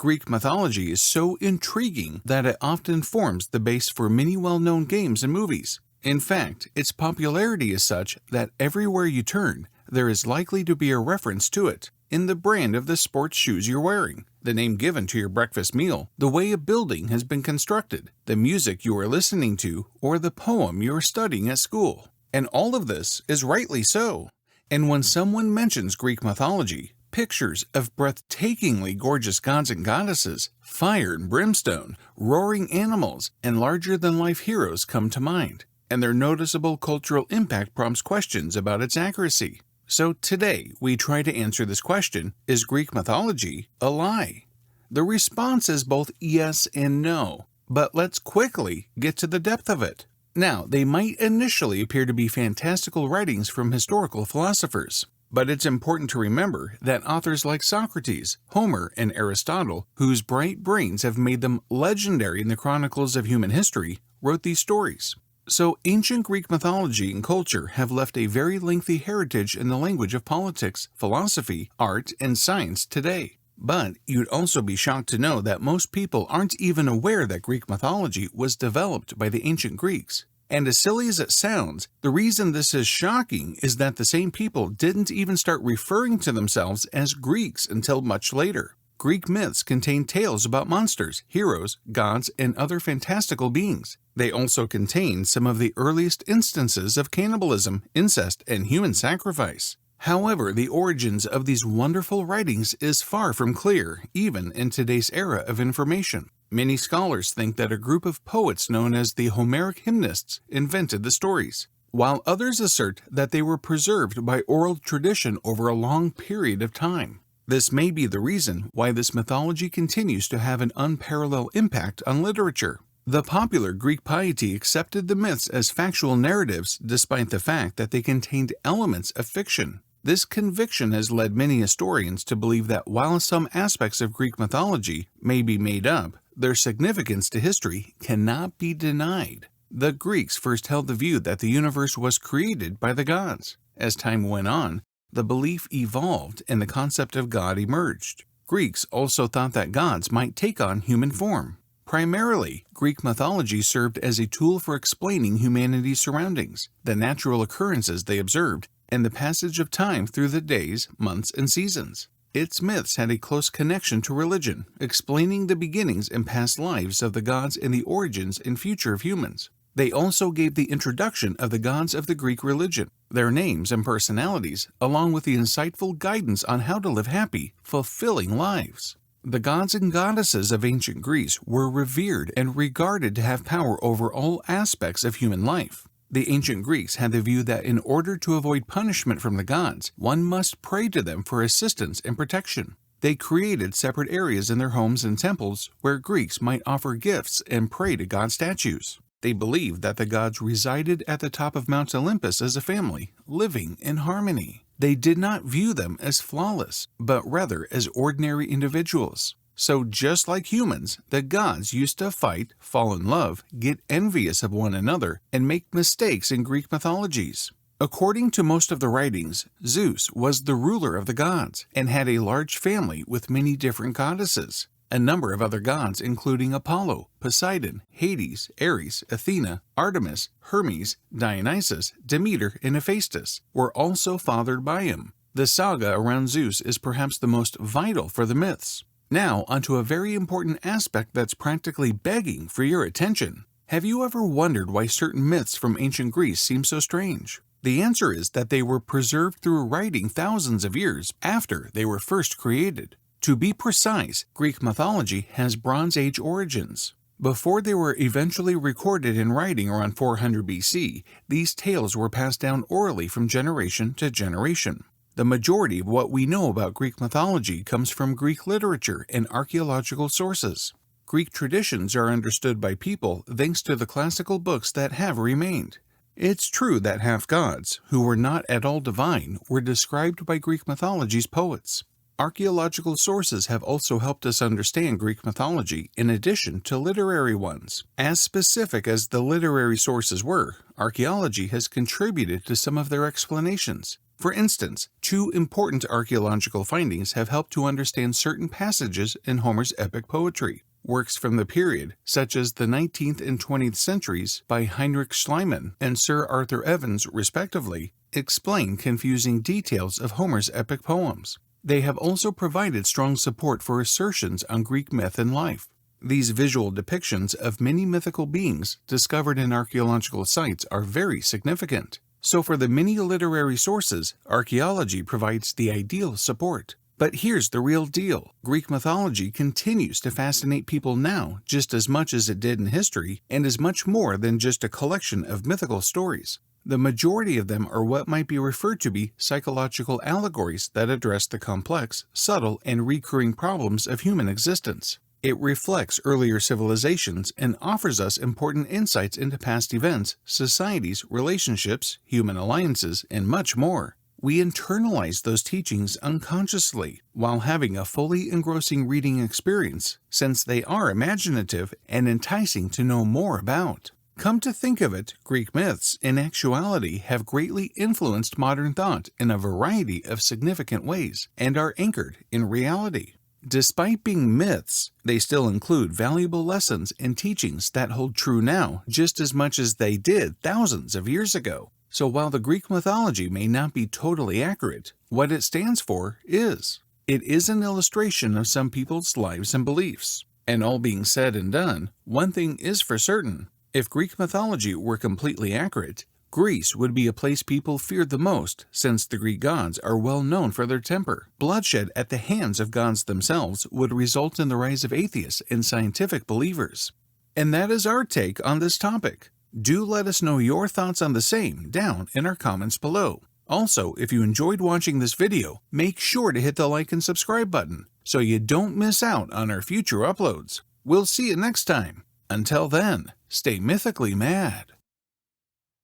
Greek mythology is so intriguing that it often forms the base for many well-known games and movies. In fact, its popularity is such that everywhere you turn, there is likely to be a reference to it in the brand of the sports shoes you're wearing, the name given to your breakfast meal, the way a building has been constructed, the music you are listening to, or the poem you are studying at school. And all of this is rightly so. And when someone mentions Greek mythology, pictures of breathtakingly gorgeous gods and goddesses, fire and brimstone, roaring animals, and larger-than-life heroes come to mind, and their noticeable cultural impact prompts questions about its accuracy. So today, we try to answer this question: is Greek mythology a lie? The response is both yes and no, but let's quickly get to the depth of it. Now, they might initially appear to be fantastical writings from historical philosophers, but it's important to remember that authors like Socrates, Homer, and Aristotle, whose bright brains have made them legendary in the chronicles of human history, wrote these stories. So ancient Greek mythology and culture have left a very lengthy heritage in the language of politics, philosophy, art, and science today. But you'd also be shocked to know that most people aren't even aware that Greek mythology was developed by the ancient Greeks. And as silly as it sounds, the reason this is shocking is that the same people didn't even start referring to themselves as Greeks until much later. Greek myths contain tales about monsters, heroes, gods, and other fantastical beings. They also contain some of the earliest instances of cannibalism, incest, and human sacrifice. However, the origins of these wonderful writings is far from clear, even in today's era of information. Many scholars think that a group of poets known as the Homeric hymnists invented the stories, while others assert that they were preserved by oral tradition over a long period of time. This may be the reason why this mythology continues to have an unparalleled impact on literature. The popular Greek piety accepted the myths as factual narratives despite the fact that they contained elements of fiction. This conviction has led many historians to believe that while some aspects of Greek mythology may be made up, their significance to history cannot be denied. The Greeks first held the view that the universe was created by the gods. As time went on, the belief evolved and the concept of God emerged. Greeks also thought that gods might take on human form. Primarily, Greek mythology served as a tool for explaining humanity's surroundings, the natural occurrences they observed, and the passage of time through the days, months, and seasons. Its myths had a close connection to religion, explaining the beginnings and past lives of the gods and the origins and future of humans. They also gave the introduction of the gods of the Greek religion, their names and personalities, along with the insightful guidance on how to live happy, fulfilling lives. The gods and goddesses of ancient Greece were revered and regarded to have power over all aspects of human life. The ancient Greeks had the view that in order to avoid punishment from the gods, one must pray to them for assistance and protection. They created separate areas in their homes and temples where Greeks might offer gifts and pray to god statues. They believed that the gods resided at the top of Mount Olympus as a family, living in harmony. They did not view them as flawless, but rather as ordinary individuals. So just like humans, the gods used to fight, fall in love, get envious of one another, and make mistakes in Greek mythologies. According to most of the writings, Zeus was the ruler of the gods and had a large family with many different goddesses. A number of other gods, including Apollo, Poseidon, Hades, Ares, Athena, Artemis, Hermes, Dionysus, Demeter, and Hephaestus, were also fathered by him. The saga around Zeus is perhaps the most vital for the myths. Now, onto a very important aspect that's practically begging for your attention. Have you ever wondered why certain myths from ancient Greece seem so strange? The answer is that they were preserved through writing thousands of years after they were first created. To be precise, Greek mythology has Bronze Age origins. Before they were eventually recorded in writing around 400 BC, these tales were passed down orally from generation to generation. The majority of what we know about Greek mythology comes from Greek literature and archaeological sources. Greek traditions are understood by people thanks to the classical books that have remained. It's true that half-gods, who were not at all divine, were described by Greek mythology's poets. Archaeological sources have also helped us understand Greek mythology in addition to literary ones. As specific as the literary sources were, archaeology has contributed to some of their explanations. For instance, two important archaeological findings have helped to understand certain passages in Homer's epic poetry. Works from the period, such as the 19th and 20th centuries by Heinrich Schliemann and Sir Arthur Evans, respectively, explain confusing details of Homer's epic poems. They have also provided strong support for assertions on Greek myth and life. These visual depictions of many mythical beings discovered in archaeological sites are very significant. So for the many literary sources, archaeology provides the ideal support. But here's the real deal. Greek mythology continues to fascinate people now just as much as it did in history, and is much more than just a collection of mythical stories. The majority of them are what might be referred to be psychological allegories that address the complex, subtle, and recurring problems of human existence. It reflects earlier civilizations and offers us important insights into past events, societies, relationships, human alliances, and much more. We internalize those teachings unconsciously while having a fully engrossing reading experience, since they are imaginative and enticing to know more about. Come to think of it, Greek myths, in actuality, have greatly influenced modern thought in a variety of significant ways and are anchored in reality. Despite being myths, they still include valuable lessons and teachings that hold true now just as much as they did thousands of years ago. So while the Greek mythology may not be totally accurate, what it stands for is. It is an illustration of some people's lives and beliefs. And all being said and done, one thing is for certain. If Greek mythology were completely accurate, Greece would be a place people feared the most, since the Greek gods are well known for their temper. Bloodshed at the hands of gods themselves would result in the rise of atheists and scientific believers. And that is our take on this topic. Do let us know your thoughts on the same down in our comments below. Also, if you enjoyed watching this video, make sure to hit the like and subscribe button so you don't miss out on our future uploads. We'll see you next time. Until then, stay mythically mad.